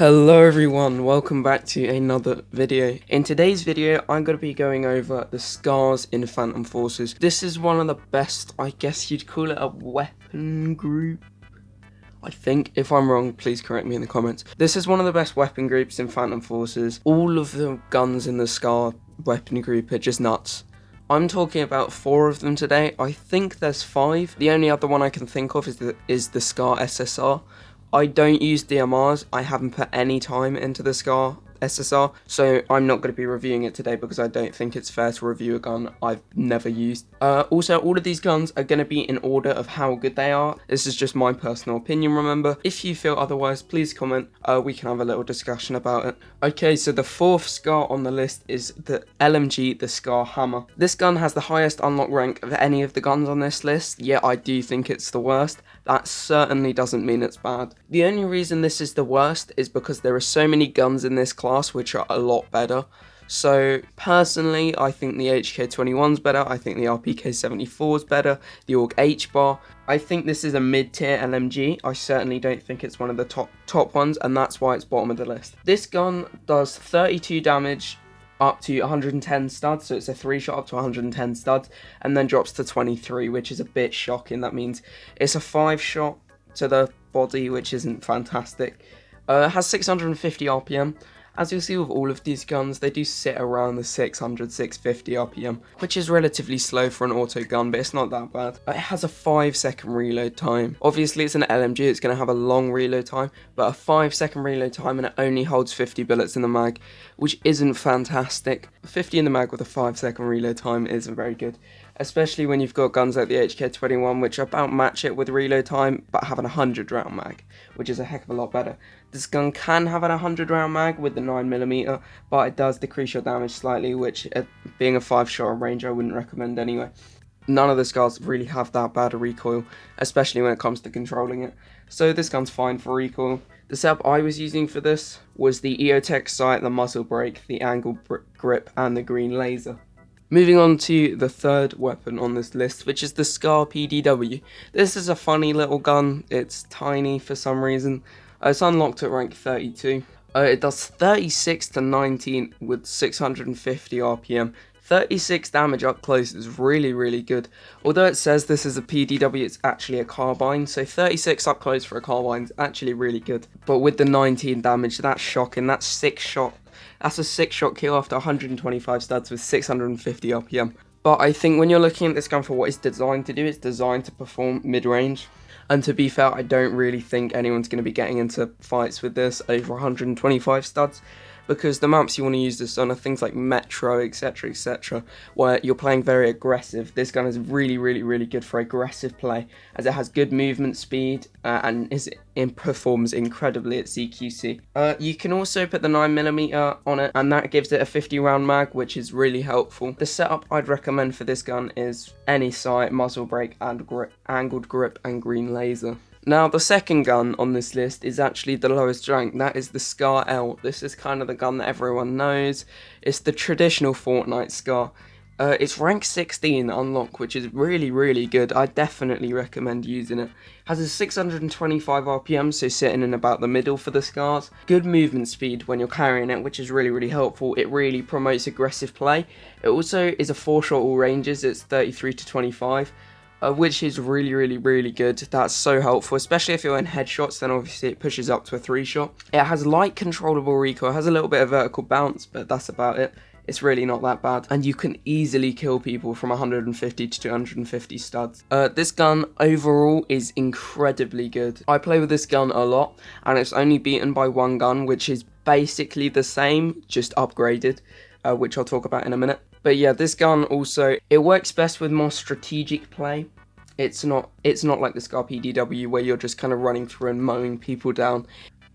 Hello everyone, welcome back to another video. In today's video, I'm going to be going over the scars in Phantom Forces. This is one of the best, I guess you'd call it a weapon group. I think, if I'm wrong, please correct me in the comments. This is one of the best weapon groups in Phantom Forces. All of the guns in the Scar weapon group are just nuts. I'm talking about 4 of them today. I think there's 5. The only other one I can think of is the Scar SSR. I don't use DMRs. I haven't put any time into the Scar SSR, so I'm not going to be reviewing it today because I don't think it's fair to review a gun I've never used. Also, all of these guns are going to be in order of how good they are. This is just my personal opinion, remember. If you feel otherwise, please comment. We can have a little discussion about it. Okay, so the 4th Scar on the list is the LMG, the Scar Hammer. This gun has the highest unlock rank of any of the guns on this list, yet I do think it's the worst. That certainly doesn't mean it's bad. The only reason this is the worst is because there are so many guns in this class which are a lot better. So personally, I think the HK21's better, I think the RPK74's better, the AUG H-Bar. I think this is a mid-tier LMG. I certainly don't think it's one of the top ones, and that's why it's bottom of the list. This gun does 32 damage up to 110 studs, so it's a 3-shot up to 110 studs, and then drops to 23, which is a bit shocking. That means it's a 5-shot to the body, which isn't fantastic. It has 650 RPM. As you'll see with all of these guns, they do sit around the 600, 650 RPM, which is relatively slow for an auto gun, but it's not that bad. It has a 5-second reload time. Obviously, it's an LMG, it's going to have a long reload time, but a 5-second reload time, and it only holds 50 bullets in the mag, which isn't fantastic. 50 in the mag with a 5-second reload time isn't very good, especially when you've got guns like the HK21, which about match it with reload time, but have an 100-round mag, which is a heck of a lot better. This gun can have an 100-round mag with the 9mm, but it does decrease your damage slightly, which, being a 5-shot range, I wouldn't recommend anyway. None of the scars really have that bad a recoil, especially when it comes to controlling it, so this gun's fine for recoil. The setup I was using for this was the EOTech sight, the muzzle brake, the angled grip, and the green laser. Moving on to the 3rd weapon on this list, which is the Scar PDW. This is a funny little gun. It's tiny for some reason. It's unlocked at rank 32. It does 36 to 19 with 650 RPM. 36 damage up close is really good. Although it says this is a PDW, it's actually a carbine, so 36 up close for a carbine is actually really good. But with the 19 damage, that's shocking. That's a 6-shot kill after 125 studs with 650 RPM. But I think when you're looking at this gun for what it's designed to do, it's designed to perform mid-range. And to be fair, I don't really think anyone's going to be getting into fights with this over 125 studs, because the maps you want to use this on are things like Metro, etc, where you're playing very aggressive. This gun is really good for aggressive play, as it has good movement speed and performs incredibly at CQC. You can also put the 9mm on it, and that gives it a 50-round mag, which is really helpful. The setup I'd recommend for this gun is any sight, muzzle brake, and angled grip, and green laser. Now, the 2nd gun on this list is actually the lowest rank. That is the Scar L. This is kind of the gun that everyone knows. It's the traditional Fortnite Scar. It's rank 16 unlock, which is really good. I definitely recommend using it. Has a 625 RPM, so sitting in about the middle for the scars. Good movement speed when you're carrying it, which is really helpful. It really promotes aggressive play. It also is a 4-shot all ranges. It's 33 to 25. Which is really good. That's so helpful, especially if you're in headshots, then obviously it pushes up to a 3-shot. It has light controllable recoil, it has a little bit of vertical bounce, but that's about it. It's really not that bad, and you can easily kill people from 150 to 250 studs. This gun overall is incredibly good. I play with this gun a lot, and it's only beaten by one gun, which is basically the same, just upgraded, which I'll talk about in a minute. But yeah, this gun also, it works best with more strategic play. It's not like the Scar PDW where you're just kind of running through and mowing people down.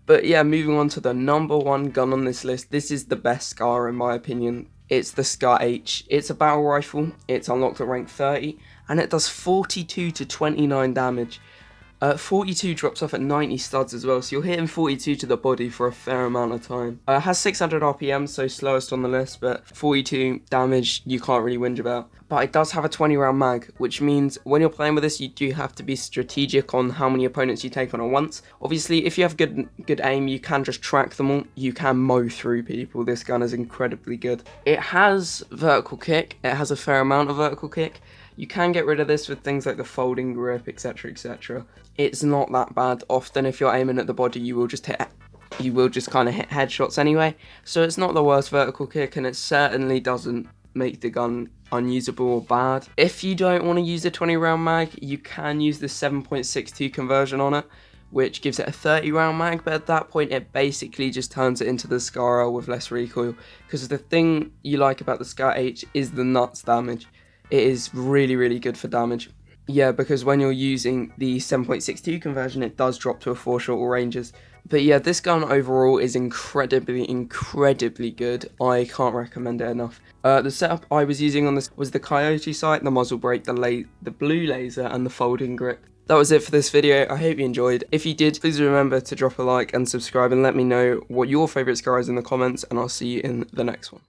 But yeah, moving on to the number 1 gun on this list, this is the best Scar in my opinion. It's the Scar H. It's a battle rifle, it's unlocked at rank 30, and it does 42 to 29 damage. 42 drops off at 90 studs as well, so you're hitting 42 to the body for a fair amount of time. It has 600 RPM, so slowest on the list, but 42 damage you can't really whinge about. But it does have a 20 round mag, which means when you're playing with this, you do have to be strategic on how many opponents you take on at once. Obviously, if you have good aim, you can just track them all. You can mow through people. This gun is incredibly good. It has vertical kick. It has a fair amount of vertical kick. You can get rid of this with things like the folding grip, etc, etc. It's not that bad. Often if you're aiming at the body, you will just kind of hit headshots anyway. So it's not the worst vertical kick, and it certainly doesn't make the gun unusable or bad. If you don't want to use the 20 round mag, you can use the 7.62 conversion on it, which gives it a 30 round mag, but at that point it basically just turns it into the Scar L with less recoil, because the thing you like about the Scar H is the nuts damage. It is really, really good for damage. Yeah, because when you're using the 7.62 conversion, it does drop to a 4 shorter ranges. But yeah, this gun overall is incredibly, incredibly good. I can't recommend it enough. The setup I was using on this was the Coyote sight, the muzzle brake, the blue laser, and the folding grip. That was it for this video. I hope you enjoyed. If you did, please remember to drop a like and subscribe, and let me know what your favourite Scar is in the comments, and I'll see you in the next one.